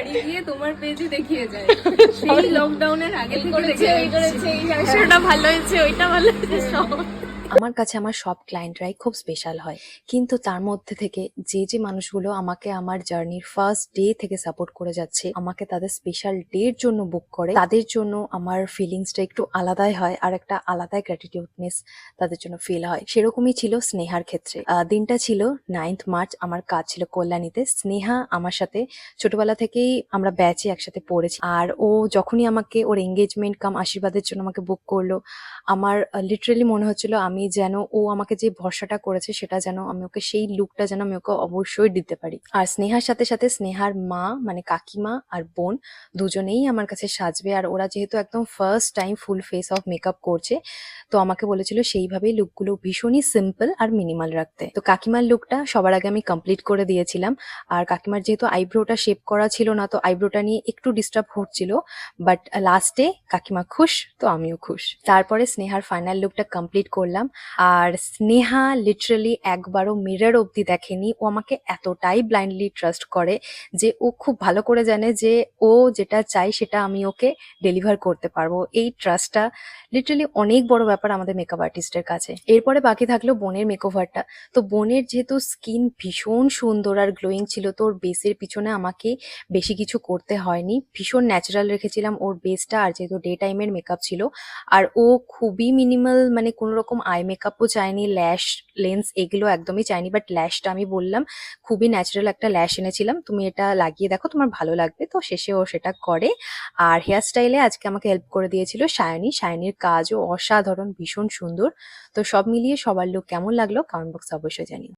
বাড়ি গিয়ে তোমার পেজে দেখিয়ে যায় সেই লকডাউনের আগে থেকে দেখে এই শাড়িটা ভালো হয়েছে, ওইটা ভালো হয়েছে সব। আমার কাছে আমার সব ক্লায়েন্টরাই খুব স্পেশাল হয়, কিন্তু তার মধ্যে থেকে যে মানুষগুলো আমাকে আমার জার্নির ফার্স্ট ডে থেকে সাপোর্ট করে যাচ্ছে, আমাকে তাদের স্পেশাল ডের জন্য বুক করে, তাদের জন্য আমার ফিলিংসটা একটু আলাদাই হয় আর একটা আলাদাই গ্র্যাটিটিউডনেস তাদের জন্য ফিল হয়। সেরকমই ছিল স্নেহার ক্ষেত্রে। দিনটা ছিল 9th মার্চ, আমার কাজ ছিল কল্যাণীতে। স্নেহা আমার সাথে ছোটবেলা থেকেই আমরা ব্যাচে একসাথে পড়েছি, আর ও যখনই আমাকে ওর এঙ্গেজমেন্ট কাম আশীর্বাদের জন্য আমাকে বুক করলো, আমার লিটারেলি মনে হচ্ছিল আমি যেন ও আমাকে যে ভরসাটা করেছে সেটা যেন আমি ওকে, সেই লুকটা যেন আমি ওকে অবশ্যই দিতে পারি। আর স্নেহার সাথে সাথে স্নেহার মা মানে কাকিমা আর বোন দুজনেই আমার কাছে সাজবে, আর ওরা যেহেতু একদম first time full face of makeup করছে, তো আমাকে বলেছিল সেইভাবেই লুকগুলো ভীষণই সিম্পল আর মিনিমাল রাখতে। তো কাকিমার লুকটা সবার আগে আমি কমপ্লিট করে দিয়েছিলাম। আর কাকিমার যেহেতু আইব্রোটা শেপ করা ছিল না, তো আইব্রোটা নিয়ে একটু ডিস্টার্ব হচ্ছিল, বাট লাস্টে কাকিমা খুশ, তো আমিও খুশ। তারপরে স্নেহার ফাইনাল লুকটা কমপ্লিট করলাম। আর স্নেহা লিটারালি একবারও মিরর অবধি দেখেনি। ও আমাকে এতটাই ব্লাইন্ডলি ট্রাস্ট করে যে ও খুব ভালো করে জানে যে ও যেটা চাই সেটা আমি ওকে ডেলিভার করতে পারবো। এই ট্রাস্টটা লিটারালি অনেক বড় ব্যাপার আমাদের মেকআপ আর্টিস্টের কাছে। এরপরে বাকি থাকলো বোনের মেকওভারটা। তো বোনের যেহেতু স্কিন ভীষণ সুন্দর আর গ্লোয়িং ছিল, তো ওর বেসের পিছনে আমাকে বেশি কিছু করতে হয়নি, ভীষণ ন্যাচারাল রেখেছিলাম ওর বেসটা। আর যেহেতু ডে টাইমের মেকআপ ছিল, আর ও খুবই মিনিমাল, মানে কোনো রকম আই মেকআপও চায়নি, ল্যাশ লেন্স এগুলো একদমই চায়নি, বাট ল্যাশটা আমি বললাম খুবই ন্যাচারাল একটা ল্যাশ এনেছিলাম, তুমি এটা লাগিয়ে দেখো তোমার ভালো লাগবে। তো শেষে ও সেটা করে। আর হেয়ার স্টাইলে আজকে আমাকে হেল্প করে দিয়েছিল সায়নী। সায়নীর কাজও অসাধারণ, ভীষণ সুন্দর। তো সব মিলিয়ে সবার লুক কেমন লাগলো কমেন্ট বক্সে অবশ্যই জানিও।